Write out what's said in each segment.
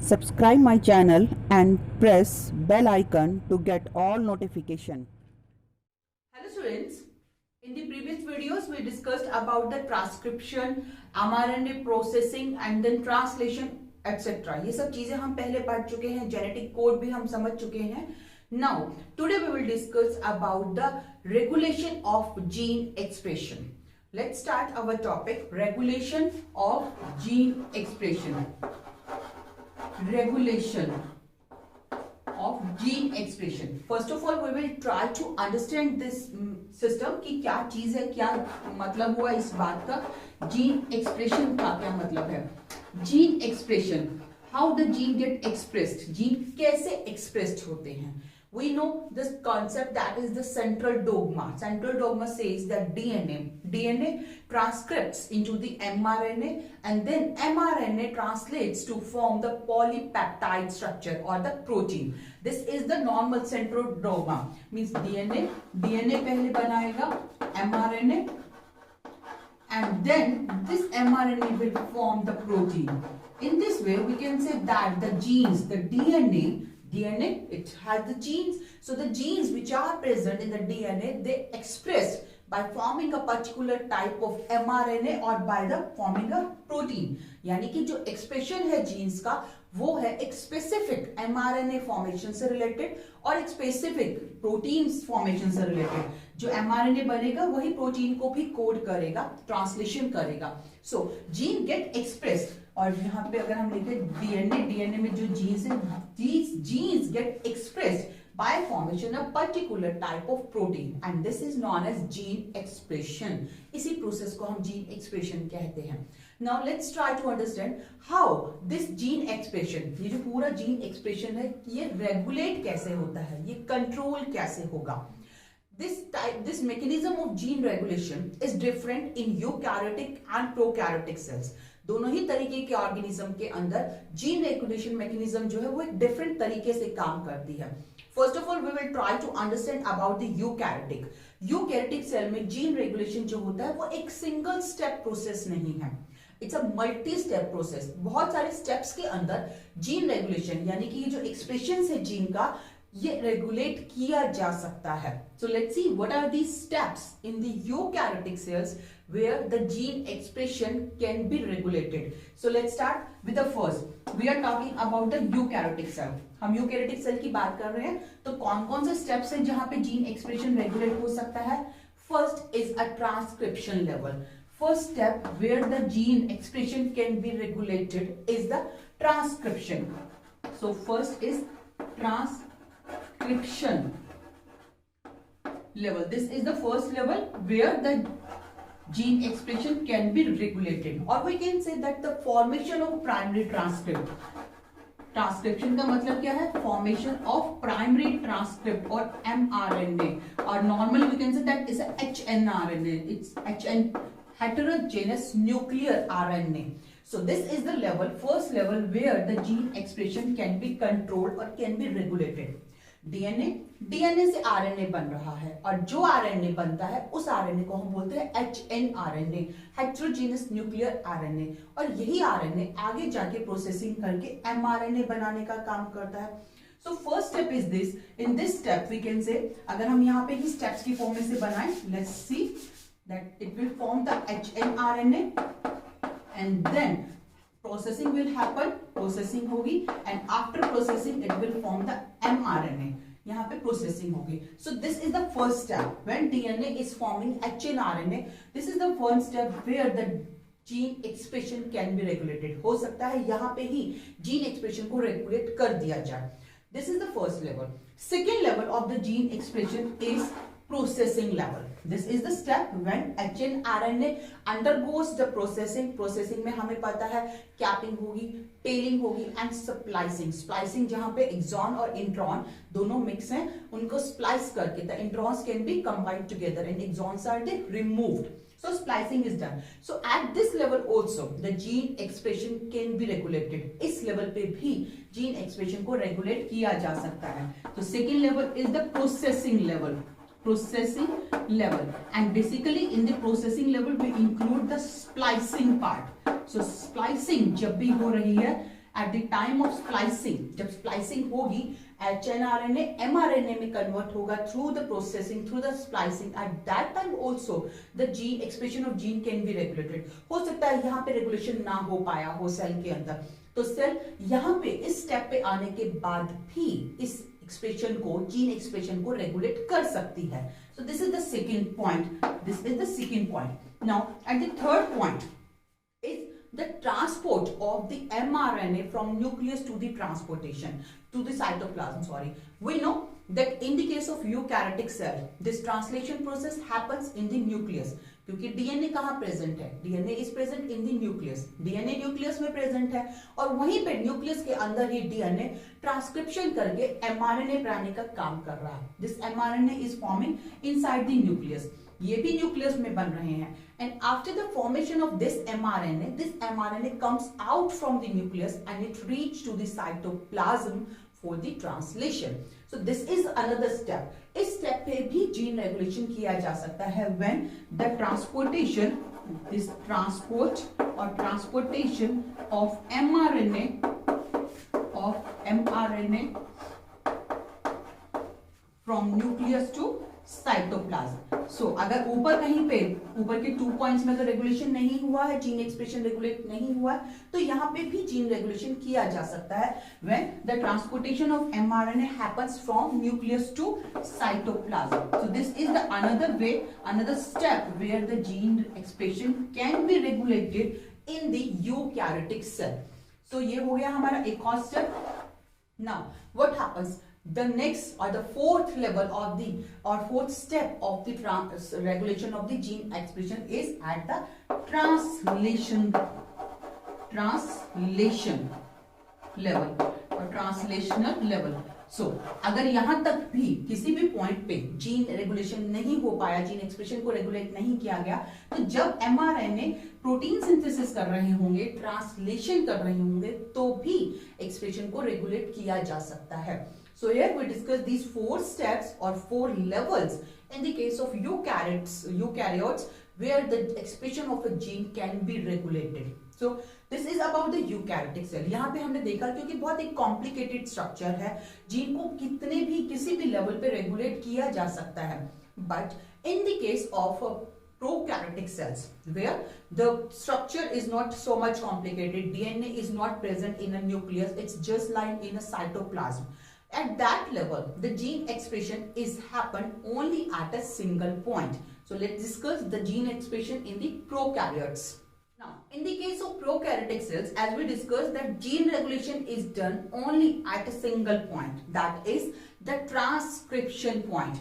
Subscribe my channel and press bell icon to get all notification. Hello students, in the previous videos we discussed about the transcription, mRNA processing and then translation etc. ये सब चीजें हम पहले पढ़ चुके हैं, genetic code भी हम समझ चुके हैं. Now today we will discuss about the regulation of gene expression. Let's start our topic, regulation of gene expression. Regulation of gene expression. First of all, we will try to understand this system कि क्या चीज है, क्या मतलब हुआ इस बात का. जीन एक्सप्रेशन का क्या मतलब है? Gene expression, how the gene get expressed, gene कैसे एक्सप्रेस्ड होते हैं. We know this concept, that is the central dogma. Central dogma says that DNA transcripts into the mRNA and then mRNA translates to form the polypeptide structure or the protein. This is the normal central dogma. Means DNA पहले बनाएगा mRNA and then this mRNA will form the protein. In this way we can say that the genes, the DNA, it has the genes. So the genes which are present in the DNA, they expressed by forming a particular type of mRNA or by the forming a protein. यानी कि जो expression है jeans का वो है एक specific mRNA formation से related और एक स्पेसिफिक प्रोटीन फॉर्मेशन से रिलेटेड. जो mRNA बनेगा वही प्रोटीन को भी कोड करेगा, ट्रांसलेशन करेगा. सो जीन गेट एक्सप्रेस्ड. और यहाँ पे अगर हम लिखे डीएनए में जो जीन्स है, these genes get expressed by formation of particular type of protein and this is known as gene expression. इसी प्रोसेस को हम gene expression कहते हैं. Now let's try to understand how this gene expression, ये जो पूरा gene expression है, ये regulate कैसे होता है, ये control कैसे होगा. This mechanism of gene regulation is different in eukaryotic and prokaryotic cells. दोनों ही तरीके के ऑर्गेनिज्म के अंदर जीन रेगुलेशन मैकेनिज्म जो है वो एक डिफरेंट तरीके से काम करती है. First of all we will try to understand about the eukaryotic cell में जीन रेगुलेशन जो होता है वो एक सिंगल स्टेप प्रोसेस नहीं है. It's a multi step process. बहुत सारे स्टेप्स के अंदर जीन रेगुलेशन यानी कि ये जो एक्सप्रेशन है जीन का, ये रेगुलेट किया जा सकता है. So let's see what are these steps in the eukaryotic cells where the gene expression can be regulated. So let's start with the first. We are talking about the eukaryotic cell. हम eukaryotic cell की बात कर रहे हैं तो कौन कौन से steps हैं जहां पे gene expression regulate हो सकता है. First is a transcription level. First step where the gene expression can be regulated is the transcription. So first is transcription level. This is the first level where the gene expression can be regulated, or we can say that the formation of primary transcript. Transcription का मतलब क्या है? Formation of primary transcript और mRNA, और normally we can say that is hnRNA. It's HN, heterogeneous nuclear RNA. So this is the level, first level where the gene expression can be controlled or can be regulated. DNA से RNA बन रहा है और जो RNA बनता है उस RNA को हम बोलते हैं HNRNA, हेटेरोजेनस न्यूक्लियर आरएनए. और यही आरएनए आगे जाके प्रोसेसिंग करके एमआरएनए बनाने का काम करता है. So first step is this. In this step we can say, अगर हम यहाँ पे ही स्टेप्स की फॉर्म में से बनाएं, let's see that it will form the HNRNA and then processing will happen, processing होगी and after processing it will form the mRNA. यहाँ पे processing होगी. So this is the first step when DNA is forming hnRNA. This is the first step where the gene expression can be regulated. हो सकता है यहाँ पे ही gene expression को regulate कर दिया जाए. This is the first level. Second level of the gene expression is processing level. This is the step when hnRNA undergoes the processing. Processing में हमें पता है कैपिंग होगी, टेलिंग होगी एंड स्प्लाइसिंग. स्प्लाइसिंग जहां पे एक्सॉन और इंट्रॉन दोनों मिक्स हैं, उनको स्प्लाइस करके the introns can be combined together and exons are they removed. So splicing is done. So at this level also the gene expression can be regulated. इस level पे भी gene expression को regulate किया जा सकता है. So second level is the processing level. processing level, and basically in the processing level we include the splicing part. So splicing जब भी हो रही है at the time of splicing, जब स्प्लाइसिंग होगी HNRNA mRNA में कन्वर्ट होगा through the processing, through the splicing, at that time also the gene expression of gene can be regulated. हो सकता है यहाँ पे रेगुलेशन ना हो पाया हो सेल के अंदर, तो सेल यहाँ पे इस स्टेप पे आने के बाद भी इस एक्सप्रेशन को, जीन एक्सप्रेशन को रेगुलेट कर सकती है। सो this is the second point, this is the second point. Now at the third point is the transport of the mRNA from nucleus to the transportation to the cytoplasm. We know that in the case of eukaryotic cell, this translation process happens in the nucleus. क्योंकि DNA कहाँ present है? DNA is present in the nucleus, DNA nucleus में present है और वहीं पे nucleus के अंदर ही डीएनए ट्रांसक्रिप्शन करके एमआरएनए बनाने का काम कर रहा है। This mRNA is forming inside the nucleus, ये भी न्यूक्लियस में बन रहे हैं। And after the formation of this mRNA comes out from the nucleus and it reach to the cytoplasm for the translation. So this is another step. इस step पे भी gene regulation किया जा सकता है when the transportation, this transport और transportation of mRNA from nucleus to cytoplasm. So अगर ऊपर कहीं पे, ऊपर के 2 पॉइंट्स में तो रेगुलेशन नहीं हुआ है, जीन एक्सप्रेशन रेगुलेट नहीं हुआ है, तो यहाँ पे भी जीन रेगुलेशन किया जा सकता है when the transportation of mRNA happens from nucleus to cytoplasm. So this is the another way, another step where the gene expression can be regulated in the eukaryotic cell. So ये हो गया हमारा एक और step. Now what happens, the next or the fourth level of the or fourth step of the regulation of the gene expression is at the translation level or translational level. So अगर यहां तक भी किसी भी point पे gene regulation नहीं हो पाया, जीन एक्सप्रेशन को रेगुलेट नहीं किया गया, तो जब एमआरएनए प्रोटीन सिंथेसिस कर रहे होंगे, ट्रांसलेशन कर रहे होंगे, तो भी एक्सप्रेशन को रेगुलेट किया जा सकता है। So here we discuss these 4 steps or 4 levels in the case of eukaryotes where the expression of a gene can be regulated. So this is about the eukaryotic cell. यहाँ पे हमने देखा क्योंकि बहुत एक complicated structure है, gene को कितने भी किसी भी लेवल पे रेगुलेट किया जा सकता है। But in the case of prokaryotic cells where the structure is not so much complicated, DNA is not present in a nucleus, it's just lying in a cytoplasm. At that level, the gene expression is happened only at a single point. So let's discuss the gene expression in the prokaryotes. Now, in the case of prokaryotic cells, as we discussed, that gene regulation is done only at a single point. That is the transcription point.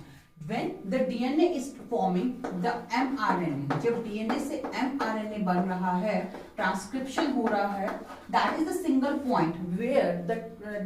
When the DNA is forming the mRNA, जब DNA से mRNA बन रहा है, transcription हो रहा है, that is the single point where the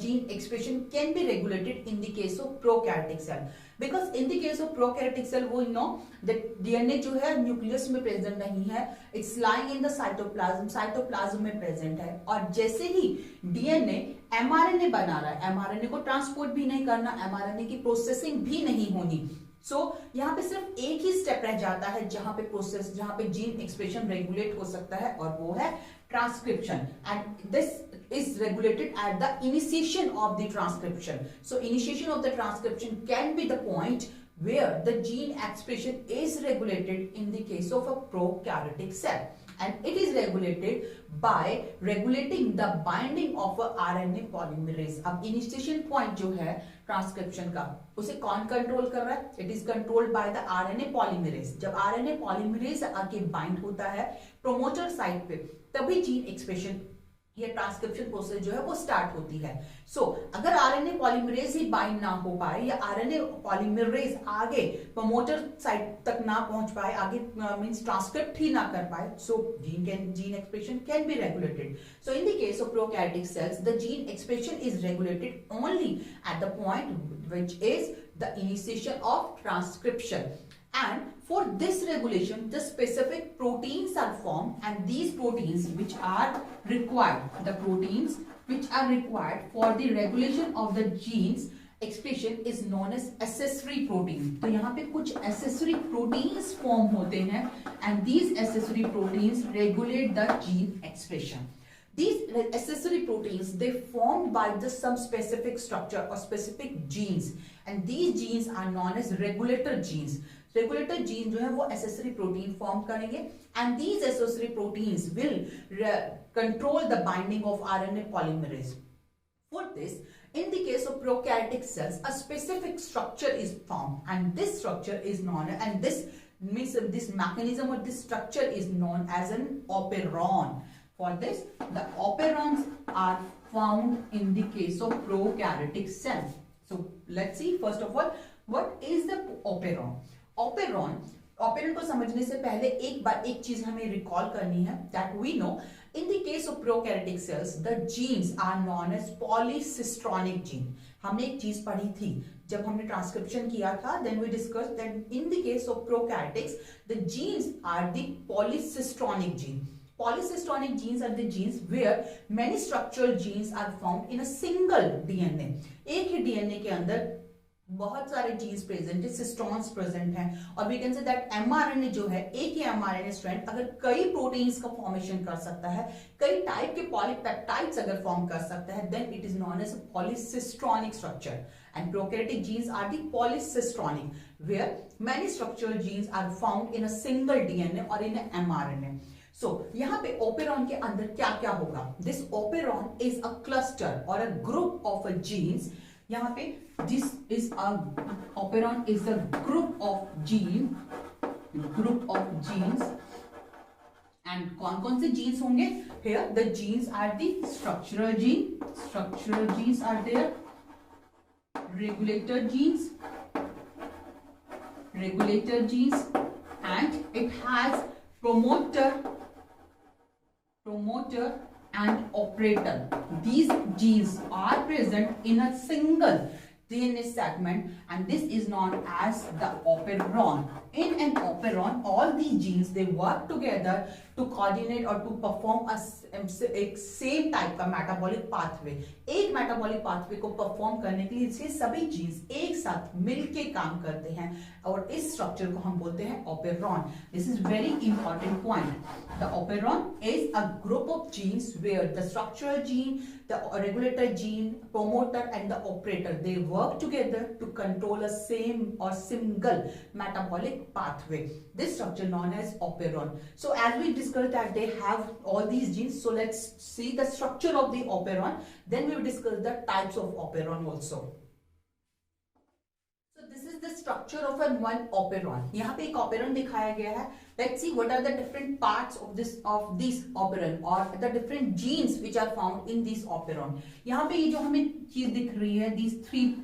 gene expression can be regulated in the case of prokaryotic cell. Because in the case of prokaryotic cell, we know that DNA जो है nucleus में present नहीं है, it's lying in the cytoplasm, cytoplasm में present है, और जैसे ही DNA mRNA बना रहा है, mRNA को ट्रांसपोर्ट भी नहीं करना, mRNA की प्रोसेसिंग भी नहीं होनी, सो यहाँ पे सिर्फ एक ही स्टेप रह जाता है जहां पे प्रोसेस, जहां पे जीन एक्सप्रेशन रेगुलेट हो सकता है, और वो है transcription. And this is regulated at the initiation of the transcription. So initiation of the transcription can be the point where the gene expression is regulated in the case of a prokaryotic cell, and it is regulated by regulating the binding of a RNA polymerase. अब initiation point जो है transcription का, उसे कौन control कर रहा है? It is controlled by the RNA polymerase. जब आरएनए पॉलीमरेज आके बाइंड होता है प्रोमोटर साइट पे, तभी जीन एक्सप्रेशन ये ट्रांसक्रिप्शन प्रोसेस जो है वो स्टार्ट होती है। सो अगर आरएनए पॉलीमरेज ही बाइंड ना हो पाए, या आरएनए पॉलीमरेज आगे प्रमोटर साइट तक ना पहुंच पाए, आगे मींस ट्रांसक्रिप्ट ही ना कर पाए, so gene expression can be regulated. So in the case of prokaryotic cells, the gene expression is regulated only at the point which is the initiation of transcription. And for this regulation, the specific proteins are formed, and these proteins which are required, the proteins which are required for the regulation of the genes expression is known as accessory protein. तो यहाँ पे कुछ accessory proteins form होते हैं, and these accessory proteins regulate the gene expression. These accessory proteins, they formed by the some specific structure or specific genes, and these genes are known as regulator genes. Regulator gene जो है वो accessory protein form करेंगे, and these accessory proteins will control the binding of RNA polymerase. For this, in the case of prokaryotic cells, a specific structure is formed, and this structure is known, and this means this mechanism or this structure is known as an operon. For this, the operons are found in the case of prokaryotic cells. So let's see first of all what is the operon. Operon को समझने से पहले एक बार एक चीज हमें recall करनी है, that we know in the case of prokaryotic cells the genes are known as polycistronic gene. हमने एक चीज पढ़ी थी जब हमने ट्रांसक्रिप्शन किया था, then we discussed that in the case of prokaryotics the genes are the polycistronic gene. Polycistronic genes are the genes where many structural genes are found in a single DNA. एक ही DNA के अंदर बहुत सारे genes present है, सिस्टॉन्स present हैं, और we can say that mRNA जो है, एक ही mRNA स्ट्रैंड अगर कई प्रोटीन्स का फॉर्मेशन कर सकता है, कई टाइप के पॉलीपेप्टाइड्स अगर फॉर्म कर सकता है, then it is known as polycistronic structure. And prokaryotic genes are the polycistronic, where many structural genes are found in a single DNA or in a mRNA. So यहाँ पे operon के अंदर क्या क्या होगा? This operon is a cluster or a group of genes. यहाँ पे this is a operon is a group of genes. And कौन-कौन से genes होंगे? Here the genes are the structural genes are there. Regulator genes, and it has promoter and operator. These genes are present in a single DNA segment, and this is known as the operon. In an operon, all these genes, they work together to coordinate or to perform एक same type का metabolic pathway. एक metabolic pathway को perform करने के लिए इसके सभी jeans एक साथ मिलके काम करते हैं, और इस स्ट्रक्चर को हम बोलते हैं operon. This is very important point. The operon is a group of genes where the structural gene, the regulator gene, promoter and the operator, they work together to control a same or single metabolic pathway. This structure known as operon. So as we discussed that they have all these genes, so let's see the structure of the operon, then we will discuss the types of operon also. So this is the structure of one operon. यहाँ पे एक operon दिखाया गया है. Let's see what are the different parts of this operon or the different genes which are found in this operon. यहाँ पे ये जो हमें चीज दिख रही है, these three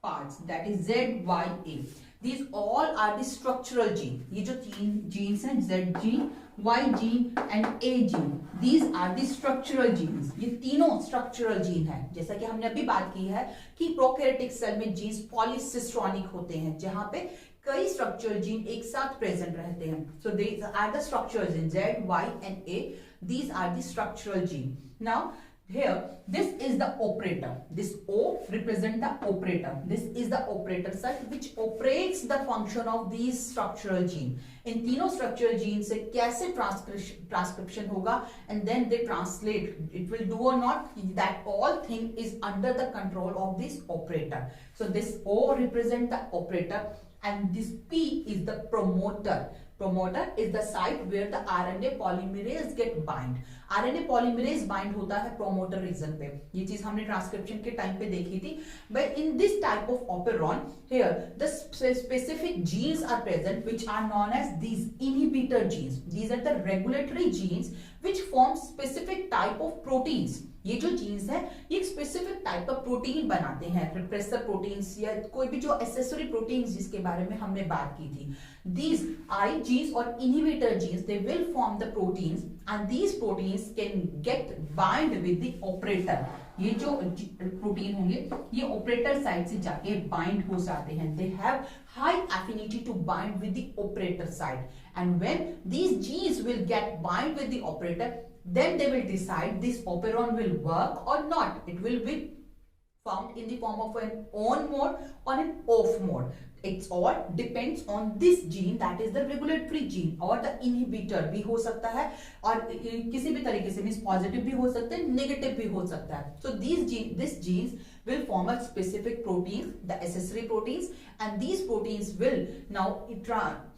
parts, that is Z, Y, A. These all are the structural gene. ये जो तीन genes हैं, Z gene, Y gene and A gene, these are the structural genes. ये तीनों structural gene हैं. जैसा कि हमने अभी बात की है कि prokaryotic cell में genes polycistronic होते हैं, जहाँ पे कई structural gene एक साथ present रहते हैं. So these are the structural genes Z, Y and A. These are the structural gene. Now here, this is the operator. This O represent the operator. This is the operator site which operates the function of these structural gene. इन तीनों structural gene से कैसे transcription होगा, and then they translate. It will do or not. That all thing is under the control of this operator. So this O represent the operator, and this P is the promoter. Promoter is the site where the RNA polymerase get bind. RNA polymerase bind होता है promoter region पे. ये चीज हमने transcription के time पे देखी थी. But in this type of operon, here the specific genes are present which are known as these inhibitor genes. These are the regulatory genes which form specific type of proteins. ये जो jeans है ये एक specific type का protein बनाते हैं, repressor proteins या कोई भी जो एसेसरी प्रोटीन्स जिसके बारे में हमने बात की थी. These I genes or inhibitor genes, they will form the proteins, and these proteins can get bind with the operator. ये जो प्रोटीन होंगे ये ऑपरेटर साइड से जाके बाइंड हो जाते हैं. They have high affinity to bind with the operator side, and when these genes will get bind with the operator, then they will decide this operon will work or not. It will be found in the form of an on mode or an off mode. It's all depends on this gene, that is the regulatory gene, और the inhibitor भी हो सकता है और किसी भी तरीके से मींस पॉजिटिव भी हो सकता है, नेगेटिव भी हो सकता है. So this genes will form a specific protein, the accessory proteins, and these proteins will now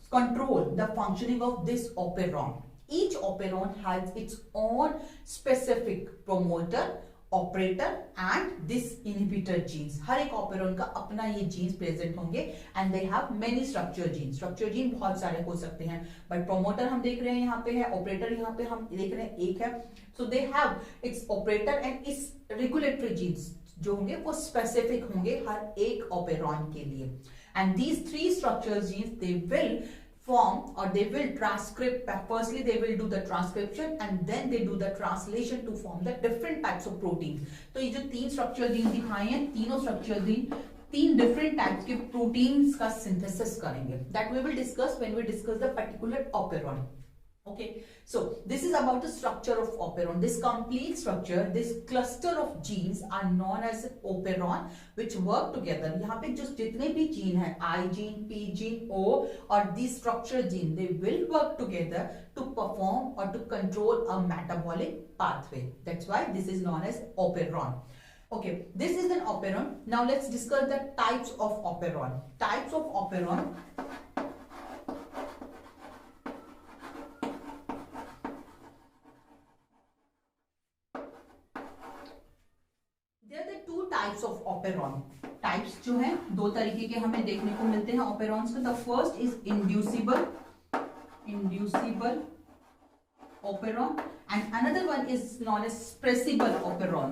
control the functioning of this operon. Each operon has its own specific promoter, operator and this inhibitor genes. हर एक operon का अपना ये genes present होंगे and they have many structure gene. Structure gene बहुत सारे हो सकते हैं, बट प्रोमोटर हम देख रहे हैं यहाँ पे है, ऑपरेटर यहाँ पे हम देख रहे हैं एक है. So they have its operator and its regulatory genes जो होंगे वो स्पेसिफिक होंगे हर एक ऑपरेरॉन के लिए. And these 3 structure genes they will form or they will transcript. Firstly they will do the transcription and then they do the translation to form the different types of proteins. तो ये जो 3 structural genes दिखाए हैं, तीनों structural genes 3 different types के proteins का synthesis करेंगे. That we will discuss when we discuss the particular operon. Okay, so this is about the structure of operon. This complete structure, this cluster of genes are known as operon, which work together. यहाँ पे जो जितने भी gene हैं, I gene, P gene, O और these structure gene, they will work together to perform or to control a metabolic pathway. That's why this is known as operon. Okay, this is an operon. Now let's discuss the types of operon. Types of operon. Types of operon. Types जो हैं 2 तरीके के हमें देखने को मिलते हैं operons के. The first is inducible operon and another one is non repressible operon.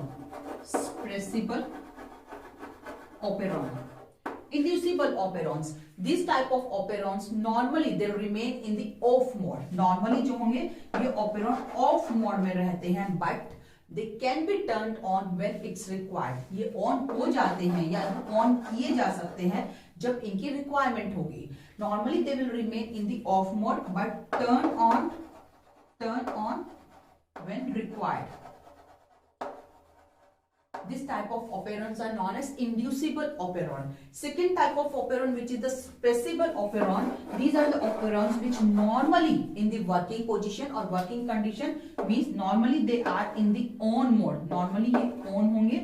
Inducible operons. These type of operons normally they remain in the off mode. Normally जो होंगे ये operon off mode में रहते हैं, but they can be turned on when it's required. ये on हो जाते हैं या on किए जा सकते हैं जब इनकी requirement होगी. Normally they will remain in the off mode but turn on when required. This type of operons are known as inducible operon. Second type of operon, which is the spressible operon. These are the operons which normally in the working position or working condition means normally they are in the on mode. Normally ये on होंगे,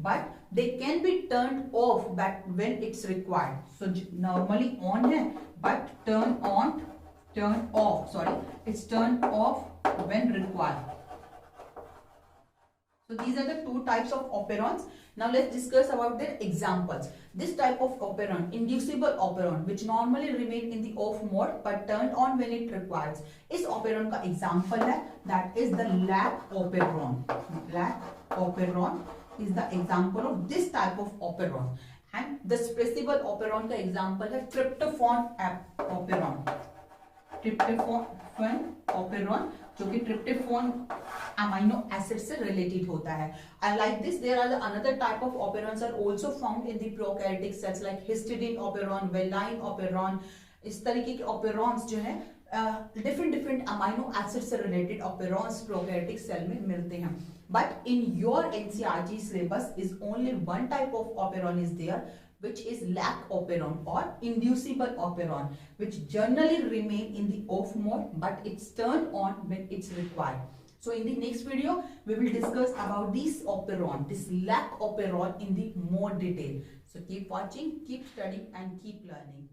but they can be turned off but when it's required. So normally on है, but turn off. Sorry, it's turned off when required. So these are the 2 types of operons. Now let's discuss about their examples. This type of operon, inducible operon, which normally remain in the off mode but turned on when it requires. इस operon का example है, that is the lac operon. Lac operon is the example of this type of operon. And the spressible operon का example है tryptophan operon. Tryptophan operon जो कि tryptophan amino acid से related होता है. And like this, there are the another type of operons are also found in the prokaryotic cells like histidine operon, valine operon. इस तरीके के operons जो है different amino acid से related operons prokaryotic cell में मिलते हैं. But in your NCERT syllabus is only one type of operon is there, which is lac operon or inducible operon, which generally remain in the off mode but it's turned on when it's required. So in the next video we will discuss about this operon, this lac operon in the more detail. So keep watching, keep studying and keep learning.